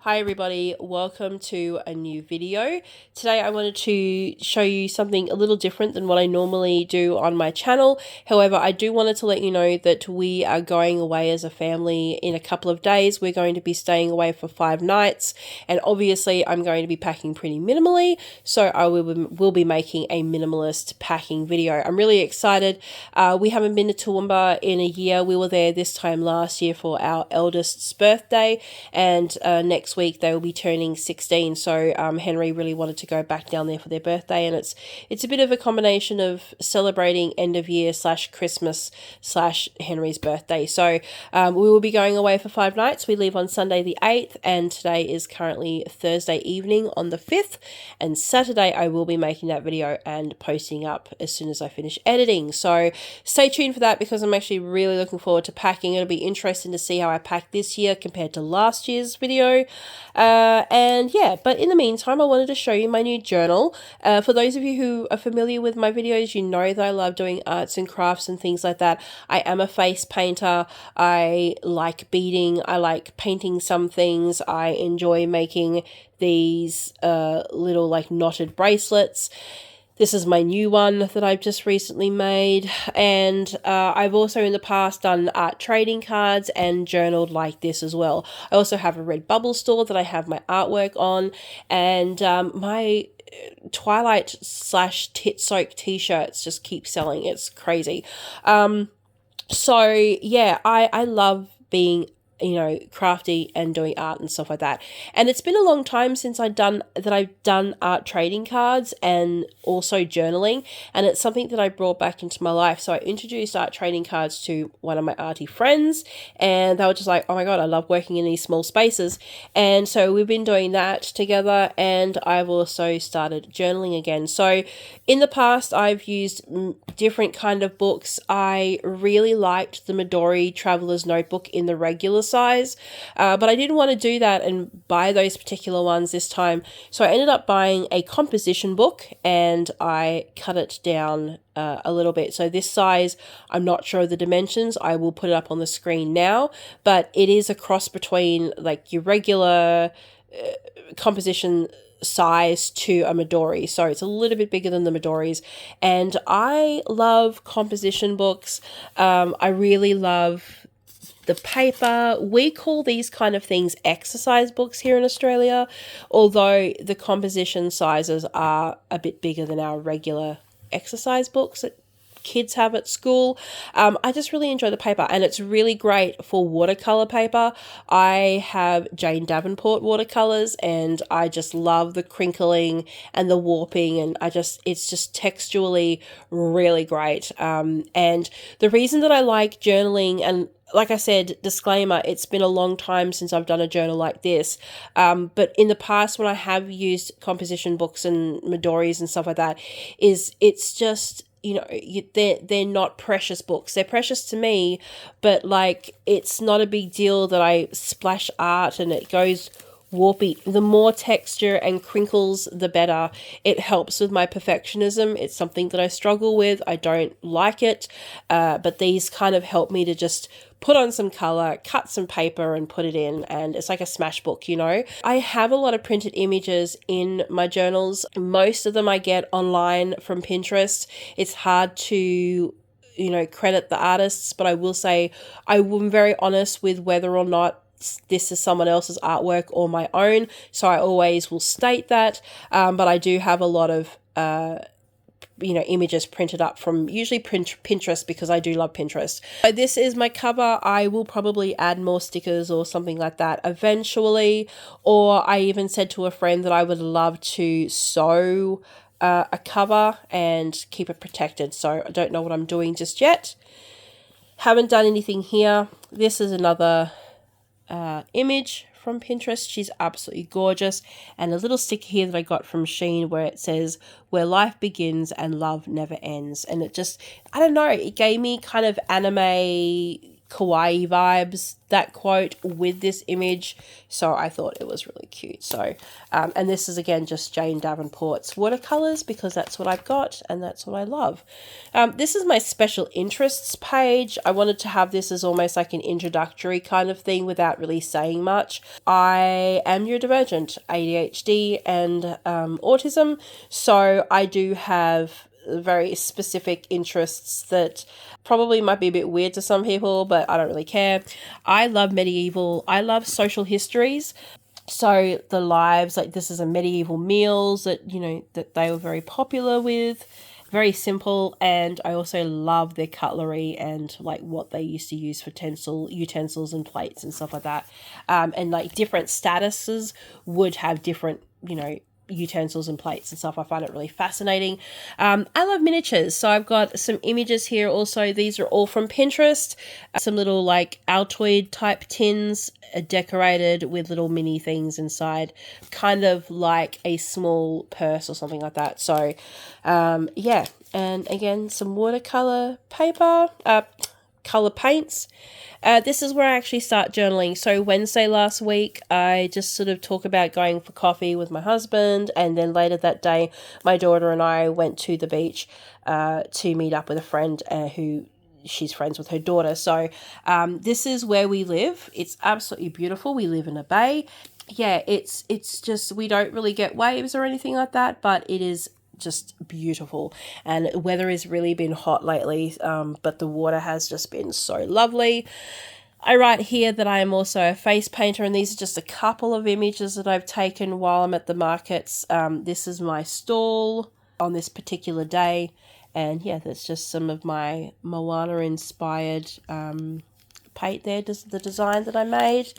Hi everybody, welcome to a new video. Today I wanted to show you something a little different than what I normally do on my channel. However, I do wanted to let you know that we are going away as a family in a couple of days. We're going to be staying away for 5 nights, and obviously I'm going to be packing pretty minimally, so I will be making a minimalist packing video. I'm really excited. We haven't been to Toowoomba in a year. We were there this time last year for our eldest's birthday, and next week they will be turning 16, so Henry really wanted to go back down there for their birthday, and it's a bit of a combination of celebrating end of year / Christmas / Henry's birthday. So we will be going away for 5 nights. We leave on Sunday the 8th, and today is currently Thursday evening on the 5th, and Saturday I will be making that video and posting up as soon as I finish editing. So stay tuned for that, because I'm actually really looking forward to packing. It'll be interesting to see how I pack this year compared to last year's video. And yeah, but in the meantime, I wanted to show you my new journal. For those of you who are familiar with my videos, you know that I love doing arts and crafts and things like that. I am a face painter. I like beading. I like painting some things. I enjoy making these little like knotted bracelets. This is my new one that I've just recently made, and I've also in the past done art trading cards and journaled like this as well. I also have a Redbubble store that I have my artwork on, and my Twilight / Tit Soak t-shirts just keep selling. It's crazy. So yeah, I love being crafty and doing art and stuff like that. And it's been a long time since I've done art trading cards and also journaling, and it's something that I brought back into my life. So I introduced art trading cards to one of my arty friends, and they were just like, oh my god, I love working in these small spaces. And so we've been doing that together, and I've also started journaling again. So in the past I've used different kind of books. I really liked the Midori Traveler's Notebook in the regular size, but I didn't want to do that and buy those particular ones this time, so I ended up buying a composition book, and I cut it down a little bit. So this size, I'm not sure of the dimensions, I will put it up on the screen now, but it is a cross between like your regular composition size to a Midori, so it's a little bit bigger than the Midoris, and I love composition books. I really love the paper. We call these kind of things exercise books here in Australia, although the composition sizes are a bit bigger than our regular exercise books that kids have at school. I just really enjoy the paper, and it's really great for watercolor paper. I have Jane Davenport watercolors, and I just love the crinkling and the warping, and it's just textually really great. And the reason that I like journaling, and like I said, disclaimer, it's been a long time since I've done a journal like this. But in the past, when I have used composition books and Midoris and stuff like that, it's just, they're not precious books. They're precious to me, but like, it's not a big deal that I splash art and it goes warpy. The more texture and crinkles, the better. It helps with my perfectionism. It's something that I struggle with. I don't like it, but these kind of help me to just put on some color, cut some paper and put it in, and it's like a smash book, I have a lot of printed images in my journals. Most of them I get online from Pinterest. It's hard to credit the artists, but I will say I'm very honest with whether or not this is someone else's artwork or my own, so I always will state that, but I do have a lot of images printed up from usually Pinterest, because I do love Pinterest. So this is my cover. I will probably add more stickers or something like that eventually, or I even said to a friend that I would love to sew a cover and keep it protected, so I don't know what I'm doing just yet. Haven't done anything here. This is another image from Pinterest. She's absolutely gorgeous, and a little sticker here that I got from Shein where it says, "Where life begins and love never ends," and it just, I don't know, it gave me kind of anime kawaii vibes, that quote, with this image, so I thought it was really cute. So and this is again just Jane Davenport's watercolors, because that's what I've got and that's what I love. This is my special interests page. I wanted to have this as almost like an introductory kind of thing without really saying much. I am neurodivergent, ADHD and autism, so I do have very specific interests that probably might be a bit weird to some people, but I don't really care. I love medieval, I love social histories. So the lives, like this is a medieval meals that, you know, that they were very popular with, very simple. And I also love their cutlery and like what they used to use for utensils and plates and stuff like that. And like different statuses would have different, you know, utensils and plates and stuff. I find it really fascinating. I love miniatures, so I've got some images here also. These are all from Pinterest. Some little like Altoid type tins decorated with little mini things inside, kind of like a small purse or something like that. So yeah, and again some watercolor paper, color paints. This is where I actually start journaling. So Wednesday last week, I just sort of talk about going for coffee with my husband, and then later that day, my daughter and I went to the beach to meet up with a friend who she's friends with her daughter. So this is where we live. It's absolutely beautiful. We live in a bay. Yeah, it's just, we don't really get waves or anything like that, but it is just beautiful, and weather has really been hot lately, but the water has just been so lovely. I write here that I am also a face painter, and these are just a couple of images that I've taken while I'm at the markets. This is my stall on this particular day, and yeah, that's just some of my Moana inspired paint there, just the design that I made.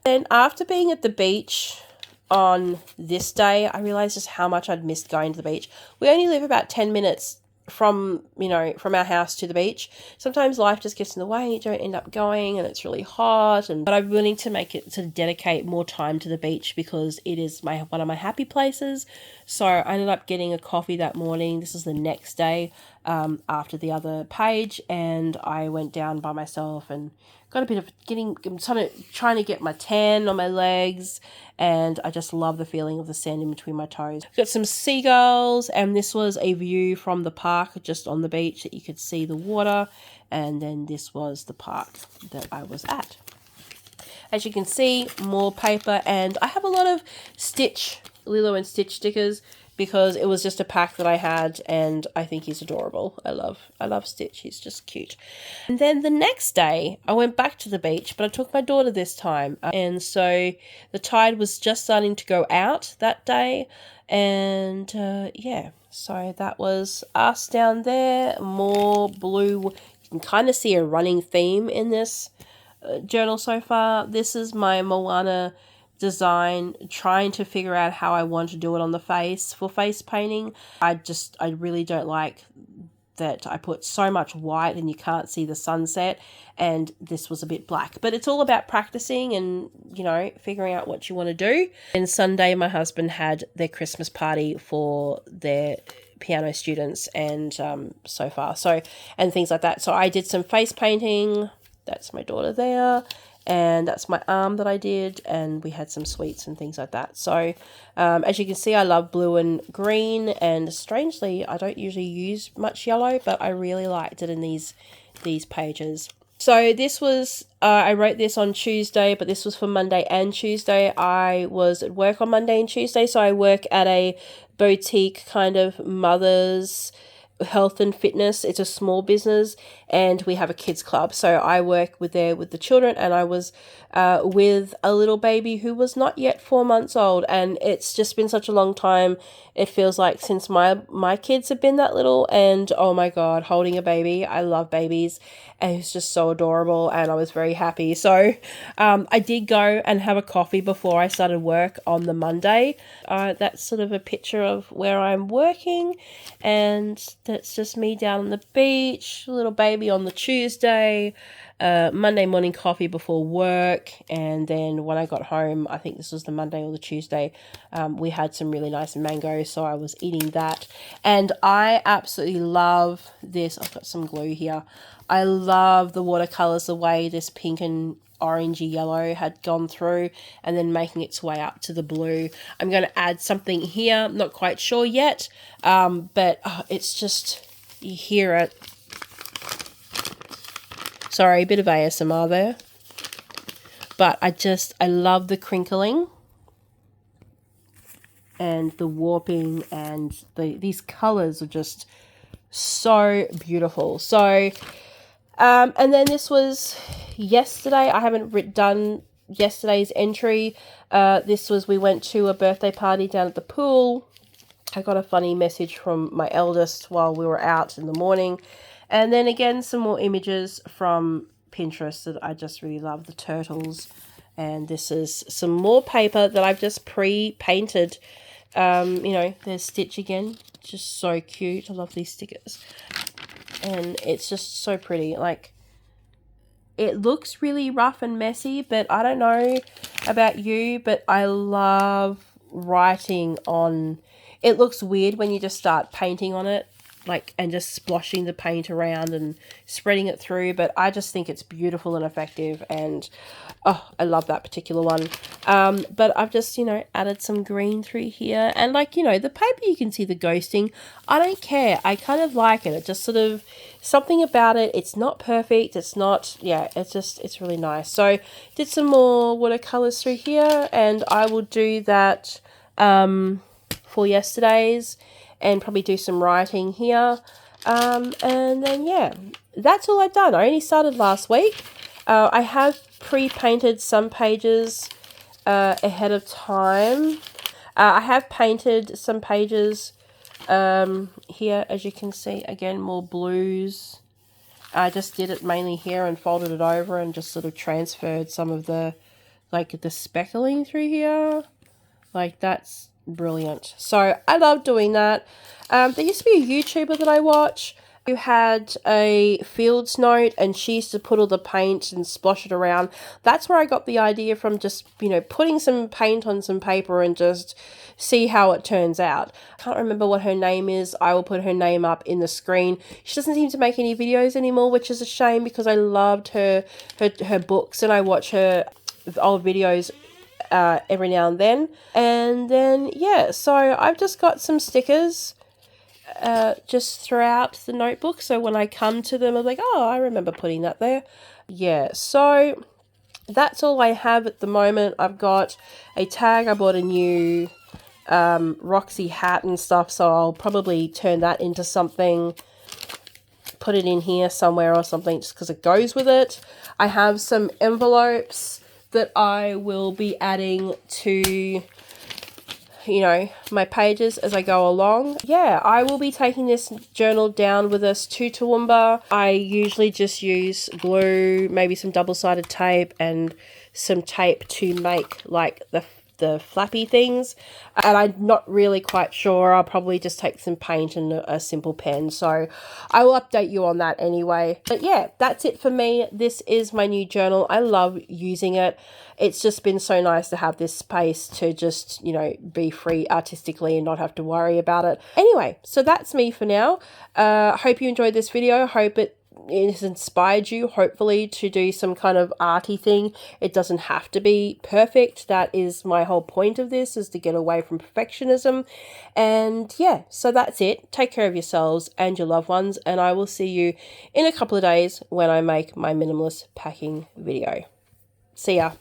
Then after being at the beach on this day, I realized just how much I'd missed going to the beach. We only live about 10 minutes from, you know, from our house to the beach. Sometimes life just gets in the way and you don't end up going, and it's really hot, but I'm willing to make it, to dedicate more time to the beach, because it is one of my happy places. So I ended up getting a coffee that morning. This is the next day after the other page, and I went down by myself and got a bit of I'm trying to get my tan on my legs, and I just love the feeling of the sand in between my toes. Got some seagulls, and this was a view from the park just on the beach that you could see the water, and then this was the park that I was at. As you can see, more paper, and I have a lot of Lilo and Stitch stickers, because it was just a pack that I had, and I think he's adorable. I love Stitch. He's just cute. And then the next day, I went back to the beach, but I took my daughter this time. And so the tide was just starting to go out that day. And yeah, so that was us down there. More blue. You can kind of see a running theme in this journal so far. This is my Moana design, trying to figure out how I want to do it on the face for face painting. I really don't like that I put so much white and you can't see the sunset, and this was a bit black, but it's all about practicing and, you know, figuring out what you want to do. And Sunday my husband had their Christmas party for their piano students, and and things like that. So I did some face painting. That's my daughter there. And that's my arm that I did, and we had some sweets and things like that. So as you can see, I love blue and green, and strangely, I don't usually use much yellow, but I really liked it in these pages. So this was, I wrote this on Tuesday, but this was for Monday and Tuesday. I was at work on Monday and Tuesday, so I work at a boutique kind of mother's health and fitness. It's a small business, and we have a kids club, so I work with the children, and I was with a little baby who was not yet 4 months old, and it's just been such a long time, it feels like, since my kids have been that little. And oh my god, holding a baby, I love babies, and it's just so adorable, and I was very happy. So I did go and have a coffee before I started work on the Monday. That's sort of a picture of where I'm working, and that's just me down on the beach, little baby on the Tuesday. Monday morning coffee before work, and then when I got home, I think this was the Monday or the Tuesday, we had some really nice mango, so I was eating that. And I absolutely love this. I've got some glue here. I love the watercolors, the way this pink and orangey yellow had gone through and then making its way up to the blue. I'm going to add something here, not quite sure yet, but it's just, you hear it. Sorry, a bit of ASMR there. But I love the crinkling and the warping, and these colors are just so beautiful. So, and then this was yesterday. I haven't done yesterday's entry. This was, we went to a birthday party down at the pool. I got a funny message from my eldest while we were out in the morning. And then again, some more images from Pinterest that I just really love, the turtles. And this is some more paper that I've just pre-painted. You know, there's Stitch again. Just so cute. I love these stickers. And it's just so pretty. Like, it looks really rough and messy, but I don't know about you, but I love writing on... It looks weird when you just start painting on it, like, and just splashing the paint around and spreading it through, but I just think it's beautiful and effective, and oh, I love that particular one. But I've just, you know, added some green through here, and like, you know, the paper, you can see the ghosting. I don't care. I kind of like it. It just sort of, something about it. It's not perfect. It's not, yeah, it's just, it's really nice. So did some more watercolors through here, and I will do that for yesterday's, and probably do some writing here. And then, yeah, that's all I've done. I only started last week. I have pre-painted some pages ahead of time. I have painted some pages here, as you can see. Again, more blues. I just did it mainly here and folded it over and just sort of transferred some of the, like, the speckling through here. Like, that's brilliant. So I love doing that. There used to be a YouTuber that I watch who had a Fields Note, and she used to put all the paint and splosh it around. That's where I got the idea from, just, you know, putting some paint on some paper and just see how it turns out. I can't remember what her name is. I will put her name up in the screen. She doesn't seem to make any videos anymore, which is a shame, because I loved her books, and I watch her old videos every now and then. And then, yeah, so I've just got some stickers just throughout the notebook, so when I come to them, I'm like, oh, I remember putting that there. Yeah, so that's all I have at the moment. I've got a tag. I bought a new Roxy hat and stuff, so I'll probably turn that into something, put it in here somewhere or something, just because it goes with it. I have some envelopes that I will be adding to, you know, my pages as I go along. Yeah, I will be taking this journal down with us to Toowoomba. I usually just use glue, maybe some double-sided tape, and some tape to make, like, the flappy things, and I'm not really quite sure. I'll probably just take some paint and a simple pen, so I will update you on that anyway. But yeah, that's it for me. This is my new journal. I love using it. It's just been so nice to have this space to just, you know, be free artistically and not have to worry about it. Anyway, so that's me for now. Hope you enjoyed this video. Hope it has inspired you, hopefully, to do some kind of arty thing. It doesn't have to be perfect. That is my whole point of this, is to get away from perfectionism. And yeah, so that's it. Take care of yourselves and your loved ones, and I will see you in a couple of days when I make my minimalist packing video. See ya.